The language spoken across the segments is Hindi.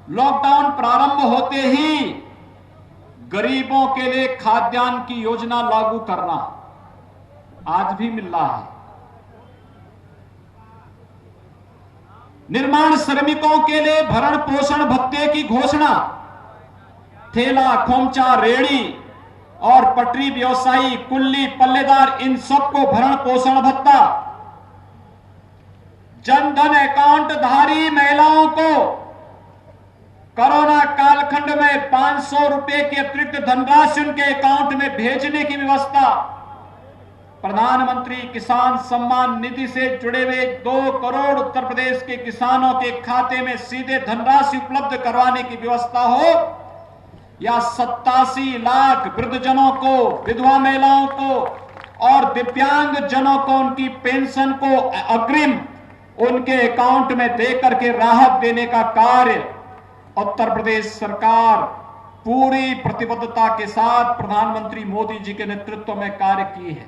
लॉकडाउन प्रारंभ होते ही गरीबों के लिए खाद्यान्न की योजना लागू करना आज भी मिल रहा है। निर्माण श्रमिकों के लिए भरण पोषण भत्ते की घोषणा, ठेला, खोमचा, रेहड़ी और पटरी व्यवसायी, कुल्ली, पल्लेदार, इन सबको भरण पोषण भत्ता। जनधन अकाउंट धारी महिलाओं को कोरोना कालखंड में 500 रुपए की अतिरिक्त धनराशि उनके अकाउंट में भेजने की व्यवस्था। प्रधानमंत्री किसान सम्मान निधि से जुड़े हुए 2 करोड़ उत्तर प्रदेश के किसानों के खाते में सीधे धनराशि उपलब्ध करवाने की व्यवस्था हो, या 87 लाख वृद्धजनों को, विधवा महिलाओं को और दिव्यांग जनों को उनकी पेंशन को अग्रिम उनके अकाउंट में देकर के राहत देने का कार्य उत्तर प्रदेश सरकार पूरी प्रतिबद्धता के साथ प्रधानमंत्री मोदी जी के नेतृत्व में कार्य की है।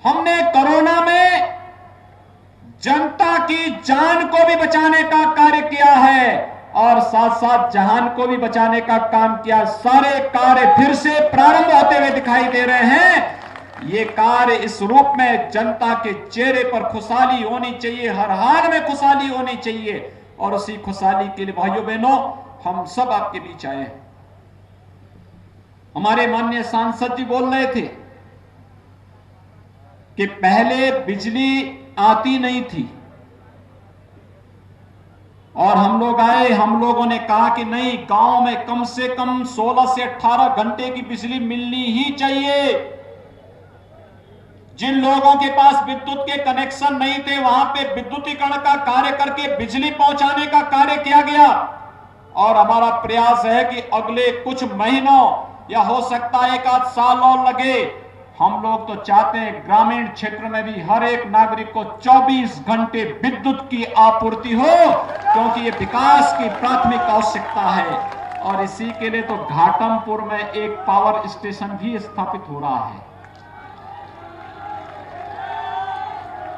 हमने कोरोना में जनता की जान को भी बचाने का कार्य किया है और साथ साथ जहान को भी बचाने का काम किया। सारे कार्य फिर से प्रारंभ होते हुए दिखाई दे रहे हैं। ये कार्य इस रूप में जनता के चेहरे पर खुशहाली होनी चाहिए, हर हाल में खुशहाली होनी चाहिए, और उसी खुशहाली के लिए भाइयों बहनों हम सब आपके बीच आए हैं। हमारे माननीय सांसद जी बोल रहे थे कि पहले बिजली आती नहीं थी और हम लोग आए, हम लोगों ने कहा कि नहीं, गांव में कम से कम 16 से 18 घंटे की बिजली मिलनी ही चाहिए। जिन लोगों के पास विद्युत के कनेक्शन नहीं थे वहां पे विद्युतीकरण का कार्य करके बिजली पहुंचाने का कार्य किया गया और हमारा प्रयास है कि अगले कुछ महीनों या हो सकता है 1 आध साल और लगे, हम लोग तो चाहते हैं ग्रामीण क्षेत्र में भी हर एक नागरिक को 24 घंटे विद्युत की आपूर्ति हो, क्योंकि ये विकास की प्राथमिक आवश्यकता है। और इसी के लिए तो घाटमपुर में एक पावर स्टेशन भी स्थापित हो रहा है।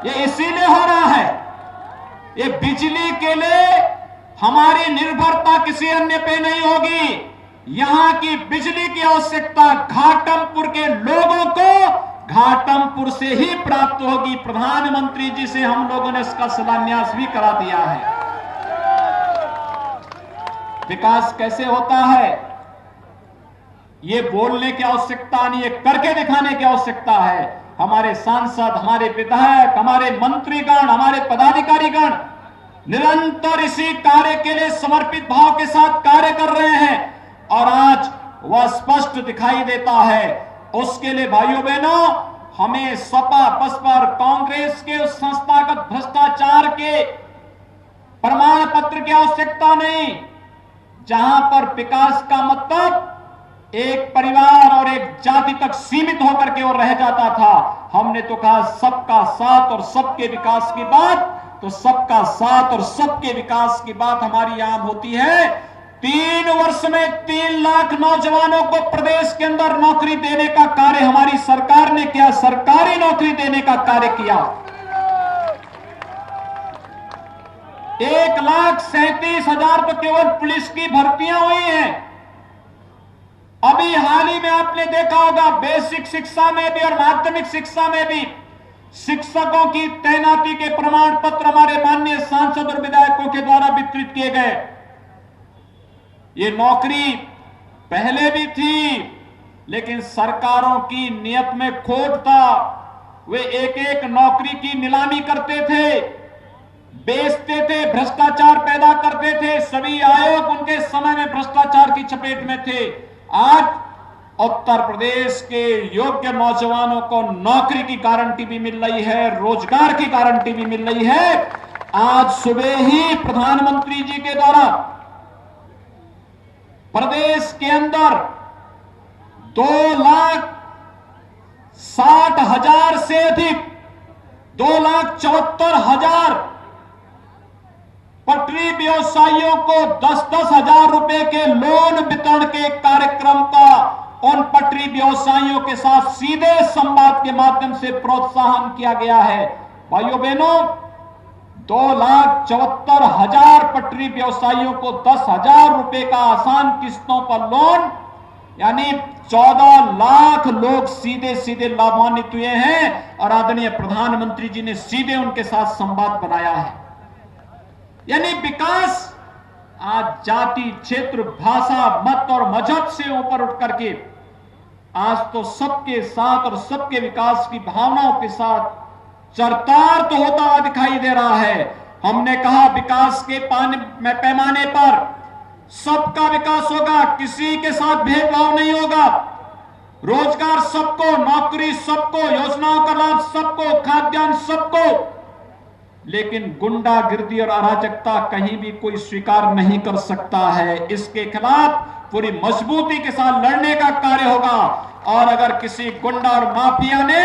ये इसीलिए हो रहा है, ये बिजली के लिए हमारी निर्भरता किसी अन्य पे नहीं होगी। यहां की बिजली की आवश्यकता घाटमपुर के लोगों को घाटमपुर से ही प्राप्त होगी। प्रधानमंत्री जी से हम लोगों ने इसका शिलान्यास भी करा दिया है। विकास कैसे होता है ये बोलने की आवश्यकता नहीं है, करके दिखाने की आवश्यकता है। हमारे सांसद, हमारे विधायक, हमारे मंत्रीगण, हमारे पदाधिकारीगण निरंतर इसी कार्य के लिए समर्पित भाव के साथ कार्य कर रहे हैं और आज वह स्पष्ट दिखाई देता है। उसके लिए भाइयों बहनों हमें सपा, बसपा और कांग्रेस के उस संस्थागत भ्रष्टाचार के प्रमाण पत्र की आवश्यकता नहीं, जहां पर विकास का मतलब एक परिवार और एक जाति तक सीमित होकर के वो रह जाता था। हमने तो कहा सबका साथ और सबके विकास की बात, तो सबका साथ और सबके विकास की बात हमारी आम होती है। 3 वर्ष में 3 लाख नौजवानों को प्रदेश के अंदर नौकरी देने का कार्य हमारी सरकार ने किया, सरकारी नौकरी देने का कार्य किया। 1,37,000 तो केवल पुलिस की भर्तियां हुई हैं। अभी हाल ही में आपने देखा होगा बेसिक शिक्षा में भी और माध्यमिक शिक्षा में भी शिक्षकों की तैनाती के प्रमाण पत्र हमारे माननीय सांसद और विधायकों के द्वारा वितरित किए गए। ये नौकरी पहले भी थी, लेकिन सरकारों की नियत में खोट था। वे एक एक नौकरी की नीलामी करते थे, बेचते थे, भ्रष्टाचार पैदा करते थे। सभी आयोग उनके समय में भ्रष्टाचार की चपेट में थे। आज उत्तर प्रदेश के योग्य नौजवानों को नौकरी की गारंटी भी मिल रही है, रोजगार की गारंटी भी मिल रही है। आज सुबह ही प्रधानमंत्री जी के द्वारा प्रदेश के अंदर 2,60,000 से अधिक 2,74,000 पटरी व्यवसायियों को 10-10 हजार रुपए के लोन वितरण के कार्यक्रम का उन पटरी व्यवसायियों के साथ सीधे संवाद के माध्यम से प्रोत्साहन किया गया है। भाइयों बहनों, 2,74,000 पटरी व्यवसायियों को 10,000 रुपए का आसान किस्तों पर लोन, यानी 14 लाख लोग सीधे सीधे लाभान्वित हुए हैं और आदरणीय प्रधानमंत्री जी ने सीधे उनके साथ संवाद बनाया है। यानी विकास आज जाति, क्षेत्र, भाषा, मत और मजहब से ऊपर उठ करके आज तो सबके साथ और सबके विकास की भावनाओं के साथ चरितार्थ होता हुआ दिखाई दे रहा है। हमने कहा विकास के पैमाने पर सबका विकास होगा, किसी के साथ भेदभाव नहीं होगा, रोजगार सबको, नौकरी सबको, योजनाओं का लाभ सबको, खाद्यान्न सबको, लेकिन गुंडागिर्दी और अराजकता कहीं भी कोई स्वीकार नहीं कर सकता है। इसके खिलाफ पूरी मजबूती के साथ लड़ने का कार्य होगा। और अगर किसी गुंडा और माफिया ने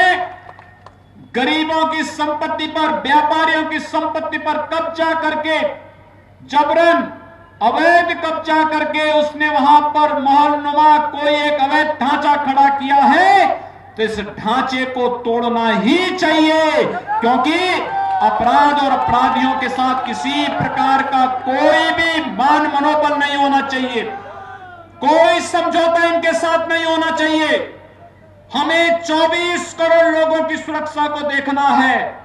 गरीबों की संपत्ति पर, व्यापारियों की संपत्ति पर कब्जा करके, जबरन अवैध कब्जा करके उसने वहां पर महलनुमा कोई एक अवैध ढांचा खड़ा किया है, तो इस ढांचे को तोड़ना ही चाहिए, क्योंकि अपराध और अपराधियों के साथ किसी प्रकार का कोई भी मान मनोबल नहीं होना चाहिए, कोई समझौता इनके साथ नहीं होना चाहिए। हमें 24 करोड़ लोगों की सुरक्षा को देखना है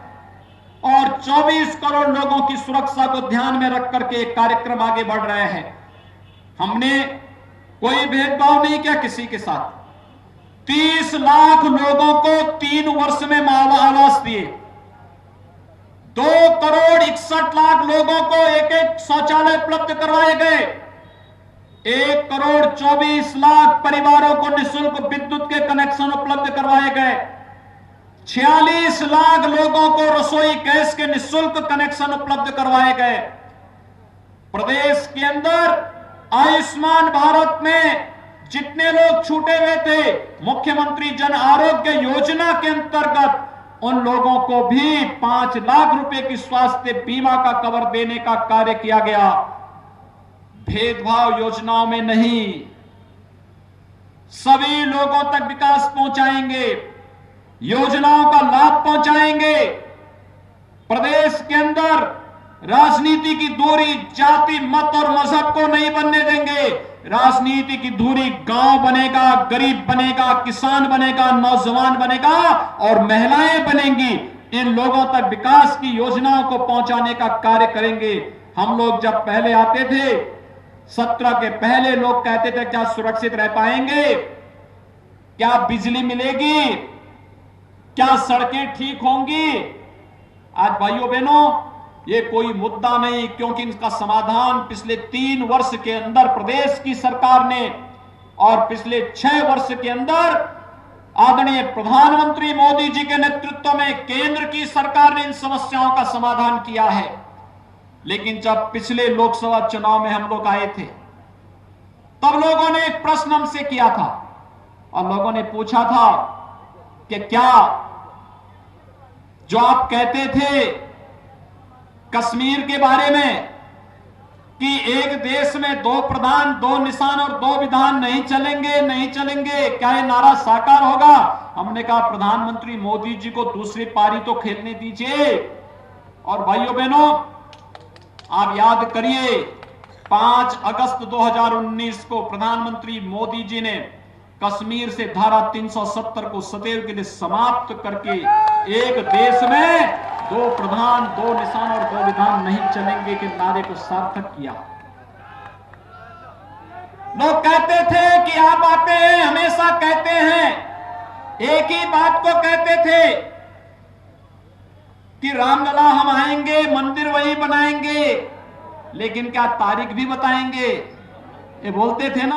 और 24 करोड़ लोगों की सुरक्षा को ध्यान में रख करके एक कार्यक्रम आगे बढ़ रहे हैं। हमने कोई भेदभाव नहीं किया किसी के साथ। 30 लाख लोगों को 3 वर्ष में आवास दिए, 2 करोड़ 61 लाख लोगों को एक शौचालय उपलब्ध करवाए गए, 1 करोड़ 24 लाख परिवारों को निःशुल्क विद्युत के कनेक्शन उपलब्ध करवाए गए, 46 लाख लोगों को रसोई गैस के निःशुल्क कनेक्शन उपलब्ध करवाए गए। प्रदेश के अंदर आयुष्मान भारत में जितने लोग छूटे हुए थे, मुख्यमंत्री जन आरोग्य योजना के अंतर्गत उन लोगों को भी 5 लाख रुपए की स्वास्थ्य बीमा का कवर देने का कार्य किया गया। भेदभाव योजनाओं में नहीं, सभी लोगों तक विकास पहुंचाएंगे, योजनाओं का लाभ पहुंचाएंगे। प्रदेश के अंदर राजनीति की दूरी जाति, मत और मजहब को नहीं बनने देंगे। राजनीति की दूरी गांव बनेगा, गरीब बनेगा, किसान बनेगा, नौजवान बनेगा और महिलाएं बनेंगी। इन लोगों तक विकास की योजनाओं को पहुंचाने का कार्य करेंगे। हम लोग जब पहले आते थे, 17 के पहले लोग कहते थे क्या सुरक्षित रह पाएंगे, क्या बिजली मिलेगी, क्या सड़कें ठीक होंगी। आज भाइयों बहनों, ये कोई मुद्दा नहीं, क्योंकि इसका समाधान पिछले 3 वर्ष के अंदर प्रदेश की सरकार ने और पिछले 6 वर्ष के अंदर आदरणीय प्रधानमंत्री मोदी जी के नेतृत्व में केंद्र की सरकार ने इन समस्याओं का समाधान किया है। लेकिन जब पिछले लोकसभा चुनाव में हम लोग आए थे, तब लोगों ने एक प्रश्न हमसे किया था और लोगों ने पूछा था कि क्या जो आप कहते थे कश्मीर के बारे में कि एक देश में 2 प्रधान, 2 निशान और 2 विधान नहीं चलेंगे, नहीं चलेंगे, क्या ये नारा साकार होगा? हमने कहा प्रधानमंत्री मोदी जी को दूसरी पारी तो खेलने दीजिए। और भाइयों बहनों, आप याद करिए 5 अगस्त 2019 को प्रधानमंत्री मोदी जी ने कश्मीर से धारा 370 को सदैव के लिए समाप्त करके एक देश में 2 प्रधान, 2 निशान और 2 विधान नहीं चलेंगे के नारे को सार्थक किया। लोग कहते थे कि आप आते हैं, हमेशा कहते हैं, एक ही बात को कहते थे कि रामलला हम आएंगे, मंदिर वही बनाएंगे, लेकिन क्या तारीख भी बताएंगे? ये बोलते थे ना।